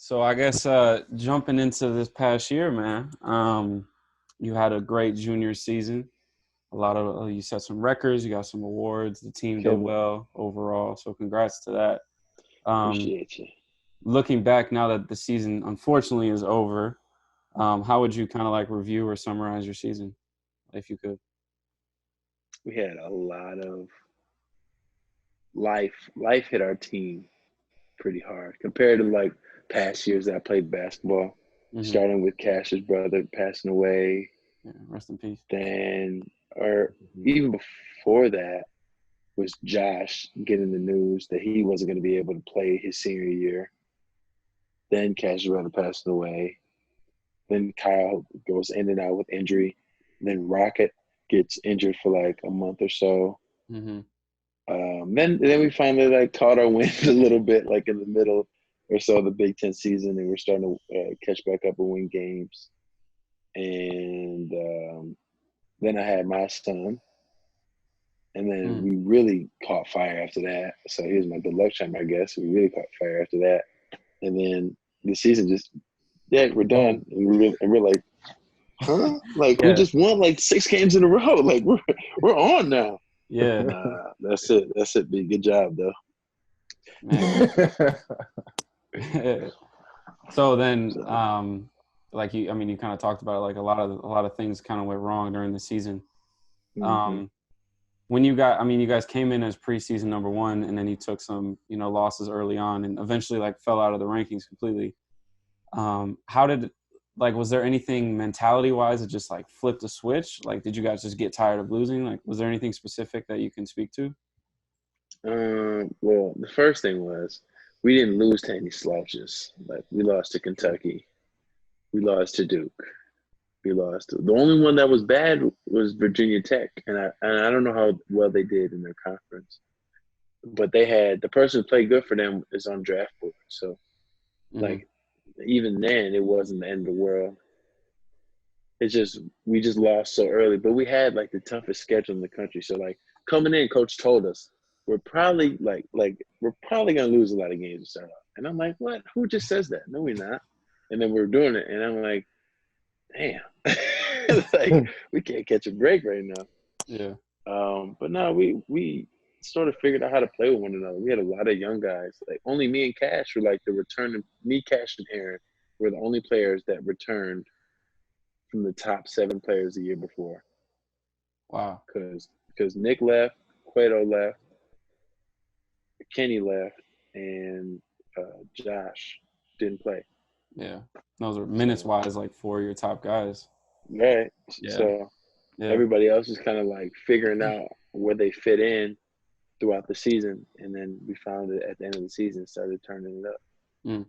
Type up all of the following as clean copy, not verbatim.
So I guess jumping into this past year, man, you had a great junior season. A lot of you set some records, you got some awards. The team did Killer. well overall, so congrats to that. Um, Appreciate you. Looking back now that the season unfortunately is over, how would you kind of like review or summarize your season, if you could? We had a lot of life. Life hit our team pretty hard compared to like past years that I played basketball. Hmm. Starting with Cassius' brother passing away, Yeah, rest in peace. then or even before that was Josh getting the news that he wasn't going to be able to play his senior year. Then Cassius' brother passing away. Then Kyle goes in and out with injury. Then Rocket gets injured for like a month or so. Hmm. Then we finally like caught our wind a little bit, like in the middle or so of the Big Ten season, and we're starting to catch back up and win games. And then I had my son, and then Mm. we really caught fire after that. So he was my good luck charm, I guess. We really caught fire after that, and then the season just we're done, and we're like, huh? Like we Yeah, just won like 6 games in a row. Like we're on now. yeah, Nah, that's it. That's it. B. Good job though. man. So then, So, like you, I mean, you kind of talked about it, like a lot of things kind of went wrong during the season. mm-hmm. Um, when you got, I mean, you guys came in as preseason number one, and then you took some, losses early on, and eventually like fell out of the rankings completely. How did, like, was there anything mentality wise that just like flipped a switch? Like, did you guys just get tired of losing? Like, was there anything specific that you can speak to? Well, the first thing was we didn't lose to any slouches. Like we lost to Kentucky, we lost to Duke, we lost to the only one that was bad was Virginia Tech, and I don't know how well they did in their conference, but they had the person who played good for them is on draft board. So Hmm. like even then, it wasn't the end of the world. It's just we just lost so early, but we had like the toughest schedule in the country. So like coming in, coach told us we're probably we're probably gonna lose a lot of games to start off. And I'm like, what? Who just says that? No, we're not. And then we're doing it, and I'm like, damn, like we can't catch a break right now. Yeah. But no, we sort of figured out how to play with one another. We had a lot of young guys. Like only me and Cash were like the returning. Me, Cash, and Aaron were the only players that returned from the top 7 players the year before. Wow. Because Nick left, Cueto left, Kenny left, and Josh didn't play. Yeah. Those are minutes So wise, like four of your top guys. right, Yeah. so Yeah. everybody else is kind of like figuring out where they fit in throughout the season, and then we found it at the end of the season, started turning it up. Mm.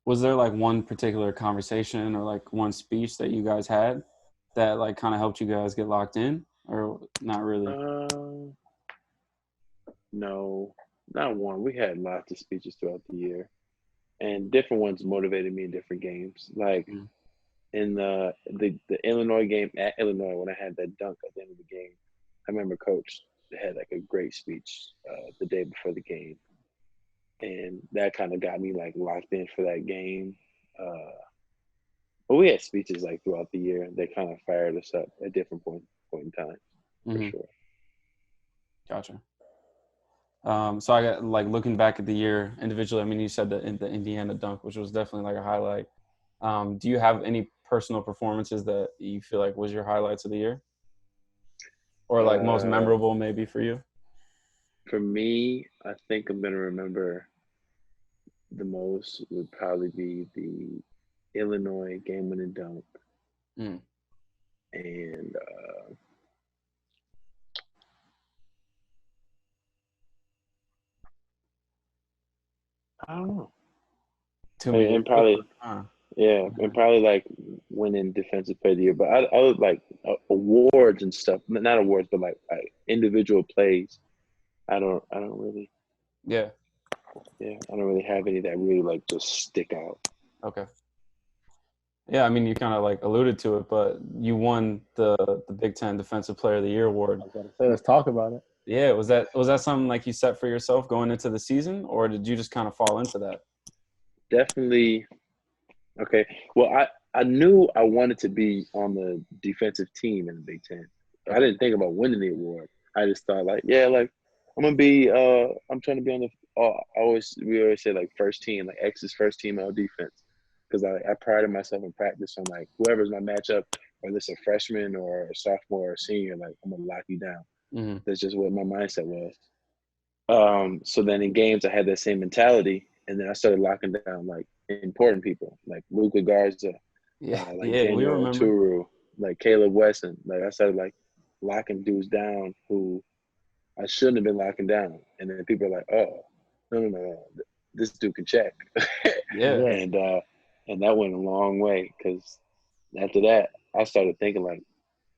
Was there like one particular conversation or like one speech that you guys had that like kind of helped you guys get locked in, or not really? Um, no, not one. We had lots of speeches throughout the year, and different ones motivated me in different games. Like Mm. in the Illinois game at Illinois when I had that dunk at the end of the game. I remember Coach had like a great speech the day before the game, and that kind of got me like locked in for that game. But we had speeches like throughout the year that kind of fired us up at different point in time for Mm-hmm. sure. Gotcha. So I got like looking back at the year individually. I mean, you said the Indiana dunk, which was definitely like a highlight. Do you have any personal performances that you feel like was your highlights of the year, or like most Uh, memorable maybe for you? for me, I think I'm gonna remember the most would probably be the Illinois game-winning dunk, Mm. and I don't know. Too many. And probably Uh, yeah, and probably like winning defensive player of the year. But I would like awards and stuff. Not awards, but like individual plays. I don't really. yeah. Yeah, I don't really have any that really like just stick out. Okay. Yeah, I mean, you kind of like alluded to it, but you won the Big Ten Defensive Player of the Year award. I was going to say, let's talk about it. Yeah, was that something like you set for yourself going into the season, or did you just kind of fall into that? Definitely Okay. Well, I knew I wanted to be on the defensive team in the Big Ten. I Okay. didn't think about winning the award. I just thought like, yeah, like I'm gonna be I'm trying to be on the we always say like first team, like X's first team on defense. Because I prided myself in practice on like whoever's my matchup, whether it's a freshman or a sophomore or a senior, like I'm gonna lock you down. Hmm. That's just what my mindset was. So then in games, I had that same mentality, and then I started locking down like important people, like Luka Garza, Yeah. like Yeah. We Daniel remember. Oturu, like Caleb Wesson. Like I started like locking dudes down who I shouldn't have been locking down, and then people are like, "Oh, no, this dude can check," Yeah. Yeah. and uh, and that went a long way because after that, I started thinking like,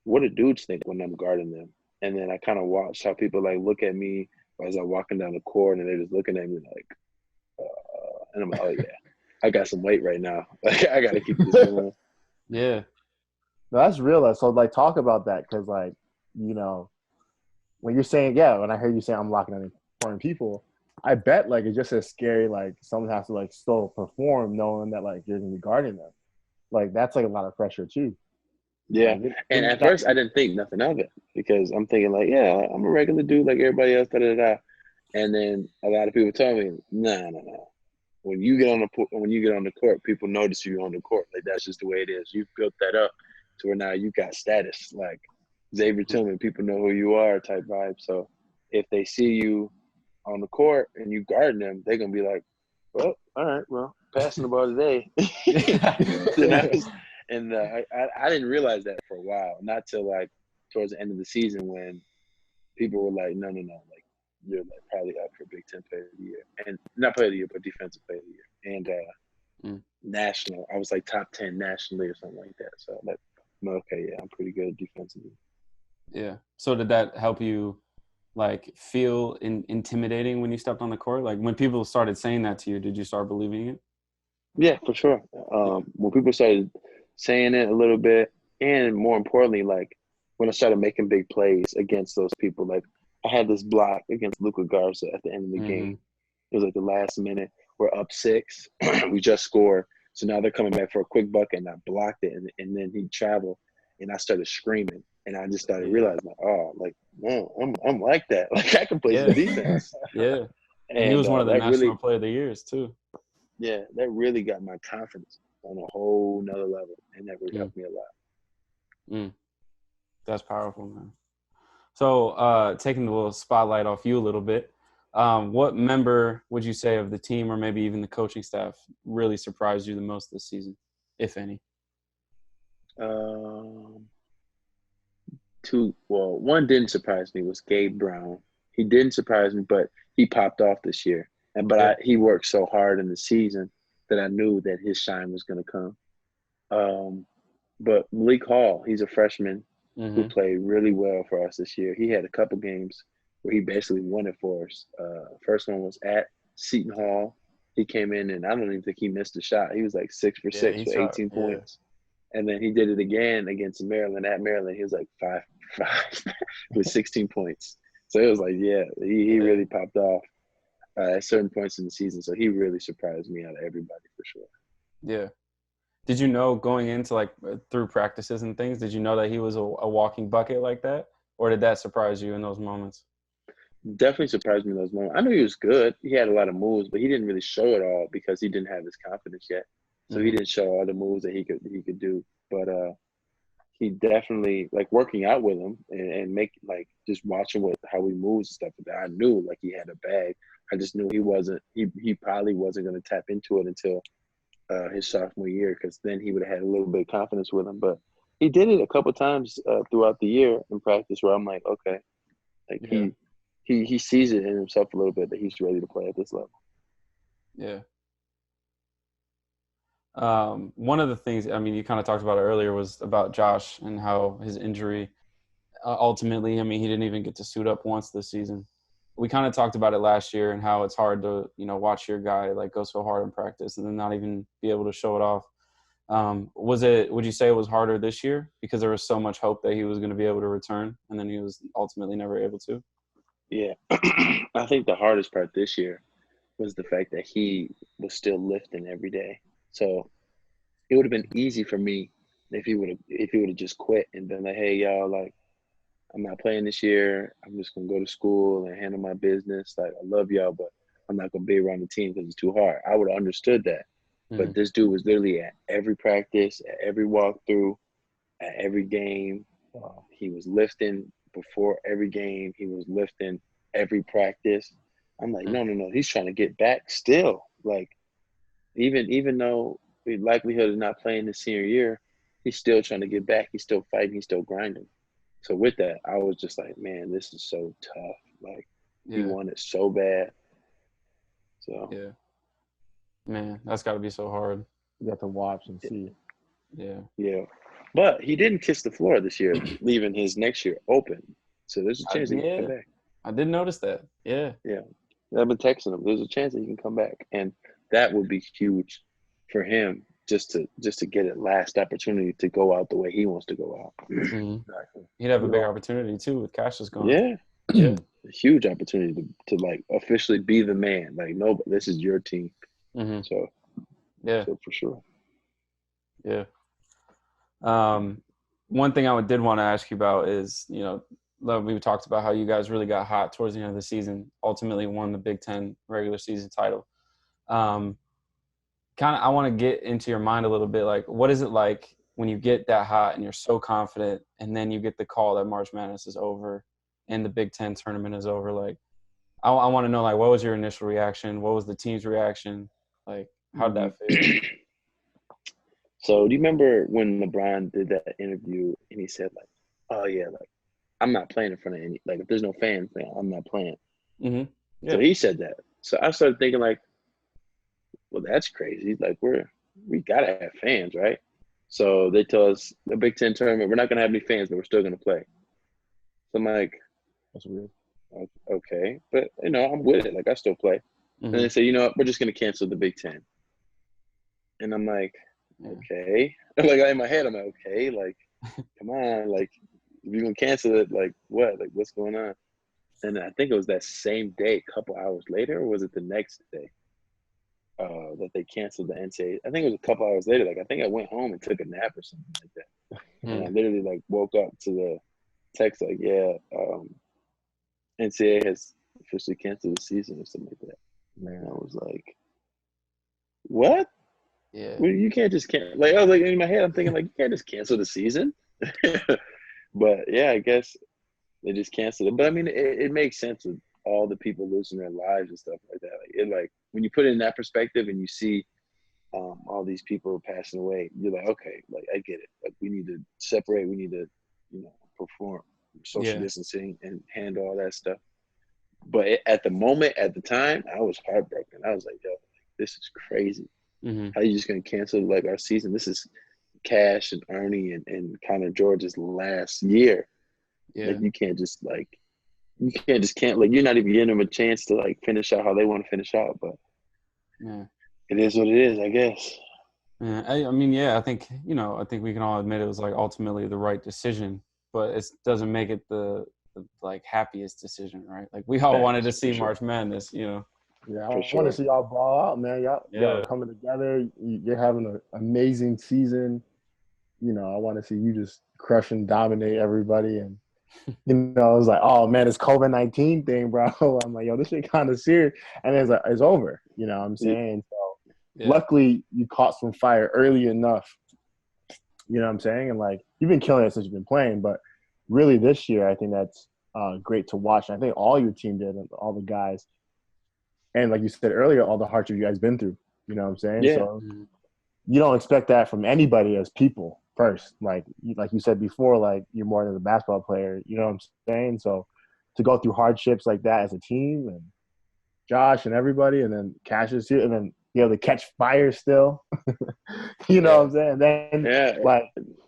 what do dudes think when I'm guarding them? And then I kind of watched how people like look at me as I'm walking down the court, and they're just looking at me like, and I'm like, oh yeah, I got some weight right now. Like I got to keep this going. Yeah. No, that's real. So like, talk about that because like, you know, when you're saying when I heard you say I'm locking in important people, I bet like it's just as scary. Like someone has to like still perform knowing that like you're gonna be guarding them. Like that's like a lot of pressure too. Yeah, Like and it at not, first I didn't think nothing of it because I'm thinking like, yeah, I'm a regular dude like everybody else. Da da da. And then a lot of people tell me, no. When you get on the court, people notice you on the court. Like that's just the way it is. You've built that up to where now you got status. Like Xavier Tillman, people know who you are type vibe. So if they see you on the court and you guarding them, they're gonna be like, well, all right, well, passing the ball today. Then I was, and I didn't realize that for a while, not till like towards the end of the season when people were like, no, like you're like probably up for Big Ten Player of the Year, and not Player of the Year, but Defensive Player of the Year, and Mm. national. I was like top 10 nationally or something like that. So like, okay, yeah, I'm pretty good defensively. Yeah. So did that help you like feel intimidating when you stepped on the court? Like when people started saying that to you, did you start believing it? Yeah, for sure. When people started saying it a little bit, and more importantly, like when I started making big plays against those people, like I had this block against Luka Garza at the end of the Mm-hmm. game. It was like the last minute. We're up 6. We just scored. So now they're coming back for a quick bucket, and I blocked it, and then he traveled, and I started screaming, and I just started Yeah. realizing, like, oh, like no, I'm like that. Like I can play some Yeah. defense, Yeah. And he and was one of the that national really player of the years too. yeah, that really got my confidence on a whole nother level, and that really Mm. helped me a lot. Mm. That's powerful, man. So, taking the little spotlight off you a little bit, what member would you say of the team or maybe even the coaching staff really surprised you the most this season, if any? Um, one didn't surprise me was Gabe Brown. He didn't surprise me, but he popped off this year, and Yeah. he worked so hard in the season that I knew that his shine was going to come. Um, but Malik Hall, he's a freshman who Mm-hmm. played really well for us this year. He had a couple games where he basically won it for us. First one was at Seton Hall. He came in and I don't even think he missed a shot. He was like 6 for Yeah, 6 he for shot. 18 Yeah. points. And then he did it again against Maryland. At Maryland, he was like 5 for 5 with 16 points. So it was like, yeah, he Yeah. really popped off at certain points in the season. So he really surprised me out of everybody for sure. Yeah. Did you know going into like through practices and things, did you know that he was a walking bucket like that? Or did that surprise you in those moments? Definitely surprised me in those moments. I knew he was good. He had a lot of moves, but he didn't really show it all because he didn't have his confidence yet. So he Mm-hmm. didn't show all the moves that he could do. But he definitely like working out with him and make like just watching how he moves and stuff like that. I knew like he had a bag. I just knew he probably wasn't going to tap into it until his sophomore year because then he would have had a little bit of confidence with him. But he did it a couple times throughout the year in practice where I'm like, okay, like Yeah. he sees it in himself a little bit that he's ready to play at this level. Yeah. One of the things, I mean, you kind of talked about it earlier was about Josh and how his injury ultimately, I mean, he didn't even get to suit up once this season. We kind of talked about it last year and how it's hard to, watch your guy like go so hard in practice and then not even be able to show it off. Would you say it was harder this year because there was so much hope that he was going to be able to return and then he was ultimately never able to? Yeah, I think the hardest part this year was the fact that he was still lifting every day. So it would have been easy for me if he would have just quit and been like, hey y'all, like I'm not playing this year. I'm just gonna go to school and handle my business. Like I love y'all, but I'm not gonna be around the team because it's too hard. I would have understood that. Mm-hmm. But this dude was literally at every practice, at every walkthrough, at every game. He was lifting before every game. He was lifting every practice. I'm like, no. He's trying to get back still. Like even though the likelihood of not playing his senior year, he's still trying to get back. He's still fighting. He's still grinding. So with that, I was just like, man, this is so tough. Like he wanted so bad. So yeah, man, that's got to be so hard. You have to watch and see. Yeah. But he didn't kiss the floor this year, leaving his next year open. So there's a chance he can come back. I did notice that. Yeah. I've been texting him. There's a chance that he can come back, and that would be huge for him just to get a last opportunity to go out the way he wants to go out. Mm-hmm. He'd have a big opportunity too with Cassius gone. Yeah, a huge opportunity to like officially be the man. Like, no, but this is your team. Mm-hmm. So for sure. Yeah. One thing I did want to ask you about is, we talked about how you guys really got hot towards the end of the season, ultimately won the Big Ten regular season title. I want to get into your mind a little bit. Like, what is it like when you get that hot and you're so confident, and then you get the call that March Madness is over and the Big Ten tournament is over? Like, I want to know, like, what was your initial reaction? What was the team's reaction? Like, how did that feel? So do you remember when LeBron did that interview and he said, like, oh, yeah, like, I'm not playing in front of any – like, if there's no fans, I'm not playing. Mm-hmm. Yeah. So he said that. So I started thinking, like, well, that's crazy. Like, we got to have fans, right? So they tell us the Big Ten tournament, we're not going to have any fans, but we're still going to play. So I'm like, that's weird. Okay. But, I'm with it. Like, I still play. Mm-hmm. And they say, we're just going to cancel the Big Ten. And I'm like, okay. Like, in my head, I'm like, okay. Like, come on. Like, if you're going to cancel it, like, what? Like, what's going on? And I think it was that same day, a couple hours later, or was it the next day that they canceled the NCAA? I think it was a couple hours later. Like, I think I went home and took a nap or something like that. And I literally, like, woke up to the text, like, NCAA has officially canceled the season or something like that. Man, I was like, what? Yeah. Well, you can't just cancel. Like, I was like, in my head, I'm thinking, like, you can't just cancel the season. But, yeah, I guess they just canceled it. But, I mean, it makes sense with all the people losing their lives and stuff like that. Like, when you put it in that perspective and you see all these people passing away, you're like, okay, like, I get it. Like, we need to separate. We need to, perform social distancing and handle all that stuff. But at the moment, at the time, I was heartbroken. I was like, yo, this is crazy. Mm-hmm. How are you just going to cancel, like, our season? This is Cash and Ernie and Connor George's last year. Yeah. Like, you can't just, like, like, you're not even giving them a chance to, like, finish out how they want to finish out. But it is what it is, I guess. Yeah. I mean, I think, I think we can all admit it was, like, ultimately the right decision, but it doesn't make it the like, happiest decision, right? Like, we all wanted to see March Madness, Yeah, I want to see y'all ball out, man. Y'all coming together. You're having an amazing season. I want to see you just crush and dominate everybody. And, it was like, oh, man, it's COVID-19 thing, bro. I'm like, yo, this shit kind of serious. And it's like, it's over. You know what I'm saying? So luckily, you caught some fire early enough. You know what I'm saying? And, like, you've been killing it since you've been playing. But really this year, I think that's great to watch. And I think all your team did, and all the guys. And like you said earlier, all the hardships you guys been through. You know what I'm saying? Yeah. So you don't expect that from anybody as people first. Like you said before, like, you're more than a basketball player. You know what I'm saying? So to go through hardships like that as a team, and Josh and everybody, and then Cassius here, and then be able to catch fire still. You know what I'm saying? And then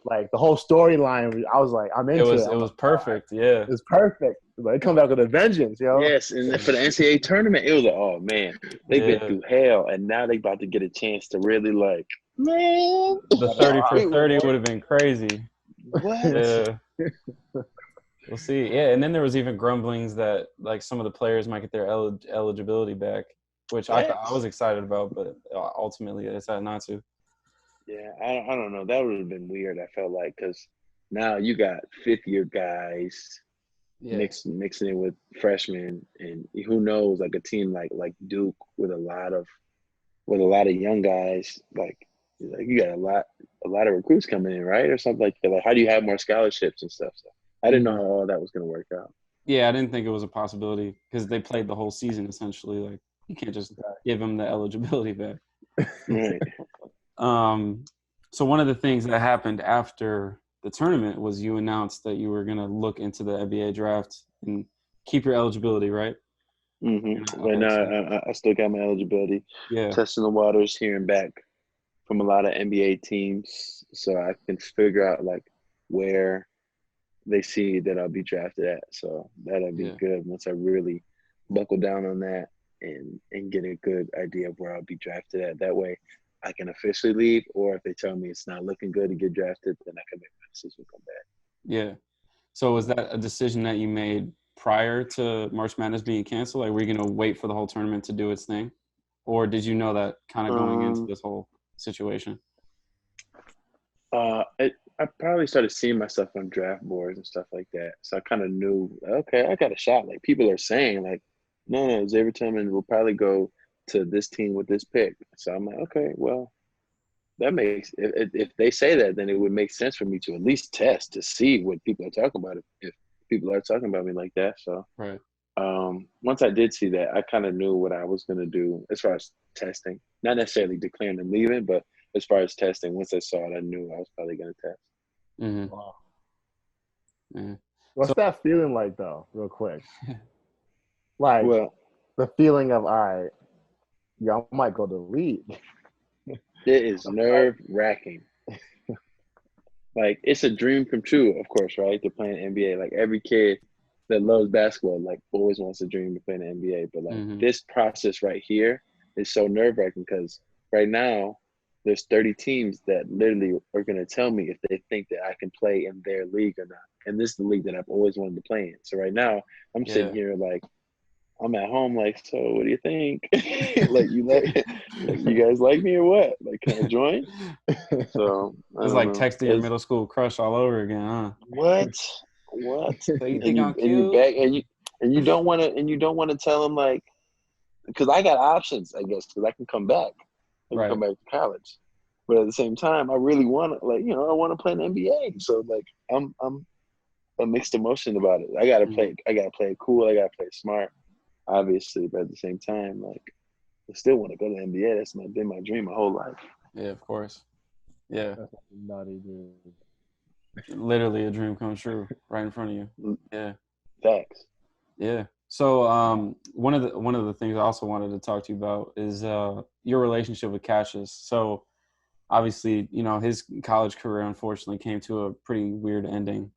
like the whole storyline, I was like, I'm into it. It was perfect. Yeah. It's perfect. Like, it come back with a vengeance, yo. Yes, and for the NCAA tournament, it was like, oh, man, they've been through hell, and now they about to get a chance to really, like, man. The 30 for 30 would have been crazy. What? Yeah. We'll see. Yeah, and then there was even grumblings that, like, some of the players might get their eligibility back, which I was excited about, but ultimately they decided not to. Yeah, I don't know. That would have been weird. I felt like because now you got 5th-year guys Yeah. mixing it with freshmen, and who knows, like a team like Duke with a lot of young guys, like you got a lot of recruits coming in, right, or something like that. Like, how do you have more scholarships and stuff? So I didn't know Hmm. how all that was going to work out. Yeah, I didn't think it was a possibility because they played the whole season essentially. Like you can't just give them the eligibility back. Right. Um, so one of the things that happened after the tournament was you announced that you were going to look into the NBA draft and keep your eligibility, right? Right Okay, now, so I still got my eligibility, yeah, testing the waters, hearing back from a lot of NBA teams, so I can figure out like where they see that I'll be drafted at. So that'll be yeah, good once I really buckle down on that and get a good idea of where I'll be drafted at. That way I can officially leave, or if they tell me it's not looking good to get drafted, then I can make my decision to come back. yeah. So was that a decision that you made prior to March Madness being canceled? Like, were you going to wait for the whole tournament to do its thing, or did you know that kind of going into Um, this whole situation? I probably started seeing myself on draft boards and stuff like that. So I kind of knew, okay, I got a shot. Like people are saying, like, no, Xavier Tillman will probably go to this team with this pick. So I'm like, okay, well, that makes if they say that, then it would make sense for me to at least test to see what people are talking about. If people are talking about me like that, so Right. once I did see that, I kind of knew what I was going to do as far as testing. Not necessarily declaring and leaving, but as far as testing, once I saw it, I knew I was probably going to test. Mm-hmm. Wow. Yeah. What's So that feeling like though, real quick? Like Well, the feeling of, all right, yeah, I might go to the league. it is nerve wracking. Like it's a dream come true, of course, right? To play in the NBA. Like every kid that loves basketball, like always wants to dream to play in the NBA. But like mm-hmm. this process right here is so nerve wracking because right now there's 30 teams that literally are going to tell me if they think that I can play in their league or not. And this is the league that I've always wanted to play in. So right now I'm sitting Yeah. here like I'm at home like, so what do you think? like you guys like me or what? Like can I join? So I It's don't like know. texting your middle school crush all over again, huh? What? What? So you And think you I'm and you cute? back and you don't want to tell them like because I got options, I guess, because I can come back. I can come Right. back to college. But at the same time, I really want to like, I want to play in the NBA. So like I'm a mixed emotion about it. Mm-hmm. I gotta play it cool, I gotta play it smart, obviously, but at the same time, like I still want to go to the NBA. That's been my dream my whole life. Yeah, of course. Yeah. That's nutty, dude. Literally a dream come true right in front of you. Yeah. Facts. Yeah. So one of the things I also wanted to talk to you about is your relationship with Cassius. So obviously, his college career unfortunately came to a pretty weird ending.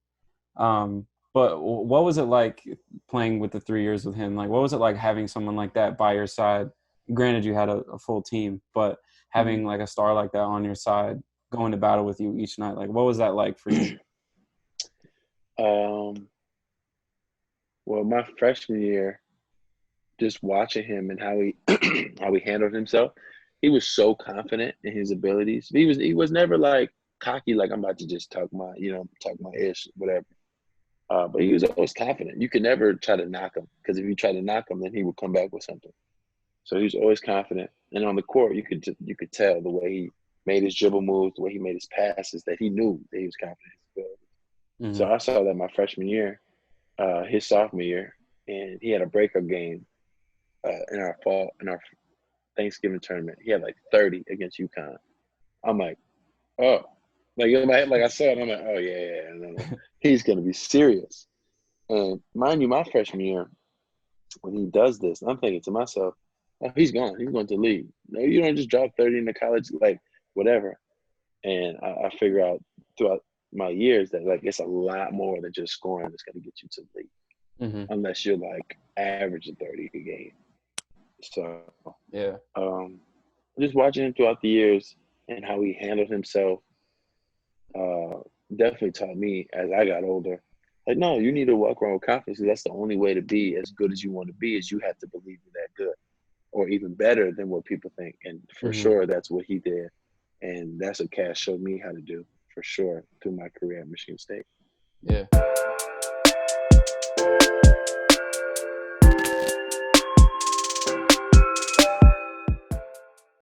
But what was it like playing with the 3 years with him? Like, what was it like having someone like that by your side? Granted, you had a full team, but having like a star like that on your side, going to battle with you each night, like, what was that like for you? Um, well, my freshman year, just watching him and how he how he handled himself, he was so confident in his abilities. He was never like cocky, like I'm about to just talk my ish, whatever. But he was always confident. You could never try to knock him because if you try to knock him, then he would come back with something. So he was always confident. And on the court, you could tell the way he made his dribble moves, the way he made his passes, that he knew that he was confident in his ability. Hmm. So I saw that my freshman year, his sophomore year, and he had a breakup game in our Thanksgiving tournament. He had like 30 against UConn. I'm like, oh, like in my head, like I saw it, I'm like, oh yeah, no. He's gonna be serious. And mind you, my freshman year, when he does this, I'm thinking to myself, oh, he's gone. He's going to the league. No, you don't just drop 30 in the college, like whatever. And I figure out throughout my years that like it's a lot more than just scoring that's gonna get you to the league, Hmm. unless you're like averaging 30 a game. So Yeah. um, just watching him throughout the years and how he handled himself uh, definitely taught me as I got older. Like, no, you need to walk around with confidence. 'Cause that's the only way to be as good as you want to be. Is you have to believe you're that good, or even better than what people think. And for Hmm. sure, that's what he did. And that's what Cass showed me how to do for sure through my career at Michigan State. Yeah.